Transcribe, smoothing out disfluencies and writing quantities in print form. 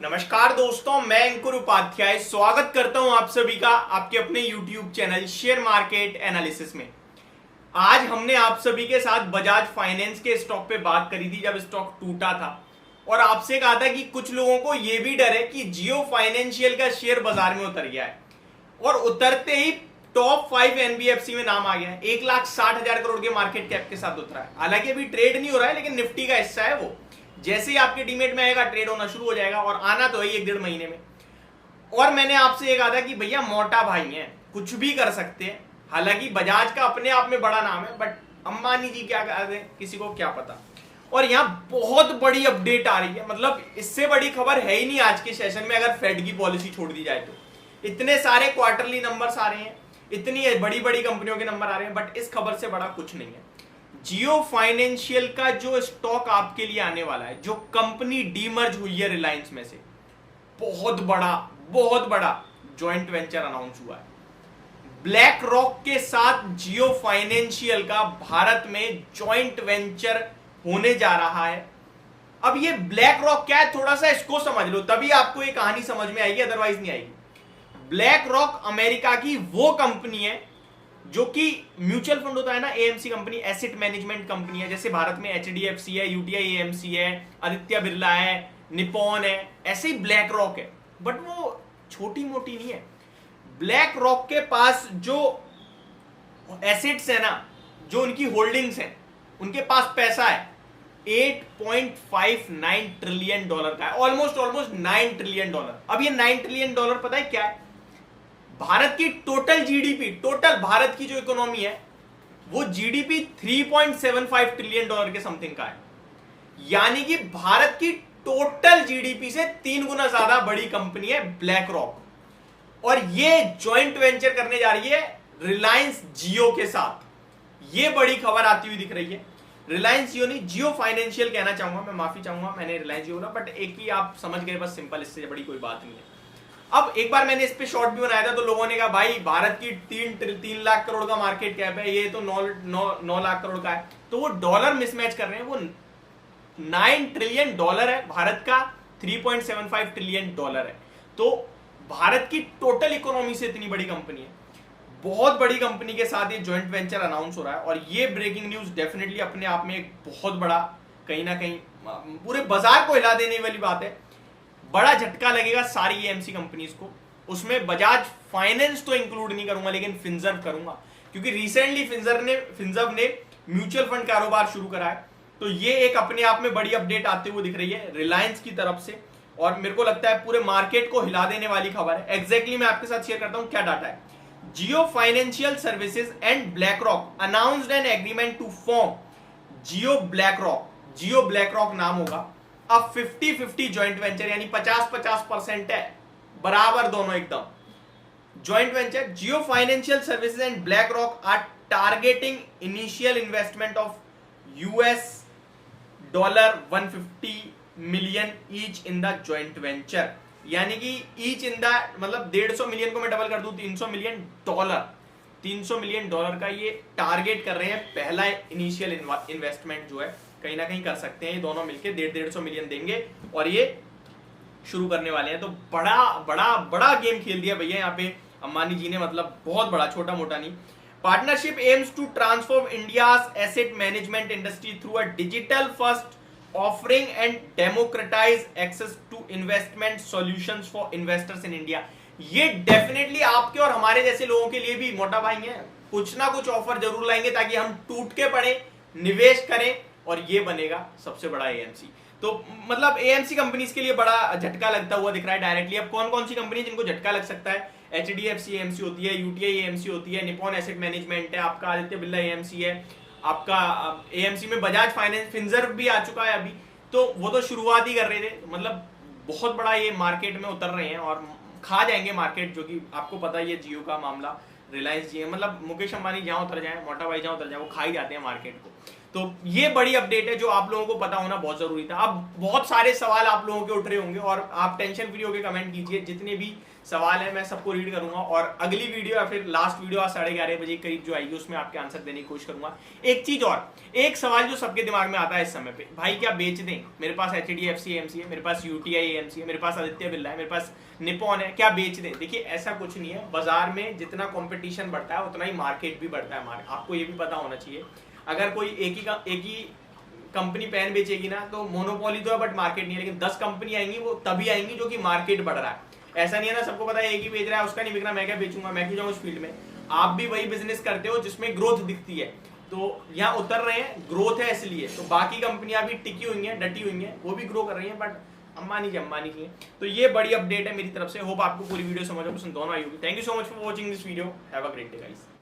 नमस्कार दोस्तों, मैं अंकुर उपाध्याय स्वागत करता हूं आप सभी का आपके अपने YouTube channel share market analysis में। आज हमने आप सभी के साथ बजाज फाइनेंस के स्टॉक पे बात करी थी जब स्टॉक टूटा था, और आपसे कहा था कि कुछ लोगों को यह भी डर है कि जियो फाइनेंशियल का शेयर बाजार में उतर गया है, और उतरते ही टॉप 5 एनबीएफसी में नाम आ गया है। 1,60,000 करोड़ के मार्केट कैप के साथ उतरा है। हालांकि अभी ट्रेड नहीं हो रहा है, लेकिन निफ्टी का हिस्सा है वो। जैसे ही आपके डीमेट में आएगा ट्रेड होना शुरू हो जाएगा, और आना तो है 1-1.5 महीने में। और मैंने आपसे ये कहा था कि भैया मोटा भाई है, कुछ भी कर सकते हैं। हालांकि बजाज का अपने आप में बड़ा नाम है, बट अंबानी जी क्या कर रहे हैं किसी को क्या पता। और यहाँ बहुत बड़ी अपडेट आ रही है, मतलब इससे बड़ी खबर है ही नहीं आज के सेशन में, अगर फेड की पॉलिसी छोड़ दी जाए तो। इतने सारे क्वार्टरली नंबर्स आ रहे हैं, इतनी बड़ी बड़ी कंपनियों के नंबर आ रहे हैं, बट इस खबर से बड़ा कुछ नहीं है। जियो फाइनेंशियल का जो स्टॉक आपके लिए आने वाला है, जो कंपनी डीमर्ज हुई है रिलायंस में से, बहुत बड़ा जॉइंट वेंचर अनाउंस हुआ है। ब्लैक रॉक के साथ जियो फाइनेंशियल का भारत में जॉइंट वेंचर होने जा रहा है। अब ये ब्लैक रॉक क्या है, थोड़ा सा इसको समझ लो, तभी आपको ये कहानी समझ में आएगी, अदरवाइज नहीं आएगी। ब्लैक रॉक अमेरिका की वो कंपनी है जो कि म्यूचुअल फंड होता है ना, AMC company, asset management company है। जैसे भारत में एचडीएफसी है, यूटीआई एएमसी है, आदित्य बिरला है, निपॉन है, ऐसे ही ब्लैक रॉक है। बट वो छोटी मोटी नहीं है। ब्लैक रॉक के पास जो एसेट्स है ना, जो उनकी होल्डिंग्स हैं, उनके पास पैसा है 8.59 ट्रिलियन डॉलर का है, ऑलमोस्ट 9 ट्रिलियन डॉलर। अब ये 9 ट्रिलियन डॉलर पता है क्या है? भारत की टोटल जीडीपी, टोटल भारत की जो इकोनॉमी है, वो जीडीपी 3.75 ट्रिलियन डॉलर के समथिंग का है। यानी कि भारत की टोटल जीडीपी से 3 गुना ज्यादा बड़ी कंपनी है ब्लैक रॉक। और ये जॉइंट वेंचर करने जा रही है रिलायंस जियो के साथ। ये बड़ी खबर आती हुई दिख रही है। रिलायंस जियो नहीं, जियो फाइनेंशियल कहना चाहूंगा मैं, माफी चाहूंगा, मैंने रिलायंस जियो बोला, बट एक ही आप समझ गए बस, सिंपल, इससे बड़ी कोई बात नहीं है। अब एक बार मैंने इस पे शॉर्ट भी बनाया था, तो लोगों ने कहा भाई भारत की 3 लाख करोड़ का मार्केट कैप है, ये तो 9 लाख करोड़ का है। तो वो डॉलर मिसमैच कर रहे हैं। वो 9 ट्रिलियन डॉलर है, भारत का 3.75 ट्रिलियन डॉलर है। तो भारत की टोटल इकोनॉमी से इतनी बड़ी कंपनी है, बहुत बड़ी कंपनी के साथ ये जॉइंट वेंचर अनाउंस हो रहा है। और ये ब्रेकिंग न्यूज डेफिनेटली अपने आप में एक बहुत बड़ा, कहीं ना कहीं पूरे बाजार को हिला देने वाली बात है। बड़ा झटका लगेगा सारी एएमसी कंपनीज को। उसमें बजाज फाइनेंस तो इंक्लूड नहीं करूंगा, लेकिन फिनसर्व करूंगा, क्योंकि रिसेंटली फिनसर्व ने म्यूचुअल फंड कारोबार शुरू करा है। तो ये एक अपने आप में बड़ी अपडेट आते हुए दिख रही है रिलायंस की तरफ से, और मेरे को लगता है पूरे मार्केट को हिला देने वाली खबर है। एग्जैक्टली मैं आपके साथ शेयर करता हूं क्या डाटा है। Jio financial services and BlackRock announced an agreement to form Jio BlackRock. Jio BlackRock नाम होगा। अब 50-50 ज्वाइंट वेंचर, यानी 50-50% है, बराबर दोनों एकदम joint venture. Jio financial services and BlackRock are targeting initial investment of $150 million each in the joint venture. यानी कि ईच इन द, मतलब 150 मिलियन को मैं डबल कर दूं, $300 मिलियन। $300 मिलियन का ये टारगेट कर रहे हैं। पहला इनिशियल इन्वेस्टमेंट जो है कहीं ना कहीं कर सकते हैं, ये दोनों मिलके 150 मिलियन देंगे और ये शुरू करने वाले हैं। तो बड़ा गेम खेल दिया भैया यहाँ पे अंबानी जी ने, मतलब बहुत बड़ा, छोटा मोटा नहीं। Partnership aims to transform India's asset management industry through a digital first offering and democratise access to investment solutions for investors in India. ये डेफिनेटली आपके और हमारे जैसे लोगों के लिए भी मोटा भाई है, कुछ ना कुछ ऑफर जरूर लाएंगे ताकि हम टूट के पड़े, निवेश करें, और ये बनेगा सबसे बड़ा एएमसी। तो मतलब एएमसी कंपनीज के लिए बड़ा झटका लगता हुआ दिख रहा है डायरेक्टली। अब कौन कौन सी कंपनी जिनको झटका लग सकता है? एचडीएफसी एएमसी होती है, यूटीआई एएमसी होती है, निपॉन एसेट मैनेजमेंट है, आपका आदित्य बिरला एएमसी है, आपका एएमसी में बजाज फाइनेंस, फिनसर्व भी आ चुका है अभी। तो वो तो शुरुआत ही कर रहे थे, मतलब बहुत बड़ा ये मार्केट में उतर रहे हैं और खा जाएंगे मार्केट, जो कि आपको पता ही है जियो का मामला, रिलायंस जियो, मतलब मुकेश अंबानी जहां उतर जाए, मोटा भाई जहां उतर जाए, वो खा ही जाते हैं मार्केट को। तो ये बड़ी अपडेट है जो आप लोगों को पता होना बहुत जरूरी था। अब बहुत सारे सवाल आप लोगों के उठ रहे होंगे और आप टेंशन फ्री होकर कमेंट कीजिए, जितने भी सवाल है मैं सबको रीड करूंगा और अगली वीडियो या फिर लास्ट वीडियो आज 11:30 बजे करीब जो आएगी उसमें आपके आंसर देने की कोशिश करूंगा। एक चीज और, एक सवाल जो सबके दिमाग में आता है इस समय पे, भाई क्या बेच दें, मेरे पास HDFC AMC है, मेरे पास UTI AMC है, मेरे पास आदित्य बिरला है, मेरे पास निपॉन है, क्या बेच दें? देखिए ऐसा कुछ नहीं है, बाजार में जितना कंपटीशन बढ़ता है उतना ही मार्केट भी बढ़ता है। आपको ये भी पता होना चाहिए, अगर कोई एक ही कंपनी पेन बेचेगी ना तो मोनोपोली तो है बट मार्केट नहीं है, लेकिन 10 कंपनी आएंगी वो तभी आएंगी जो कि मार्केट बढ़ रहा है। ऐसा नहीं है ना सबको पता है एक ही बेच रहा है, उसका नहीं बिकना, मैं क्या बेचूंगा, मैं क्यों जाऊं उस फील्ड में। आप भी वही बिजनेस करते हो जिसमें ग्रोथ दिखती है, तो यहाँ उतर रहे हैं, ग्रोथ है इसलिए, तो बाकी कंपनियां भी टिकी हुई हैं, डटी हुई हैं, वो भी ग्रो कर रही हैं, बट अंबानी की है। तो ये बड़ी अपडेट है मेरी तरफ से। होप आपको पूरी वीडियो समझ पसंद दोनों आई होगी। Thank you so much for watching this video. Have a great day guys.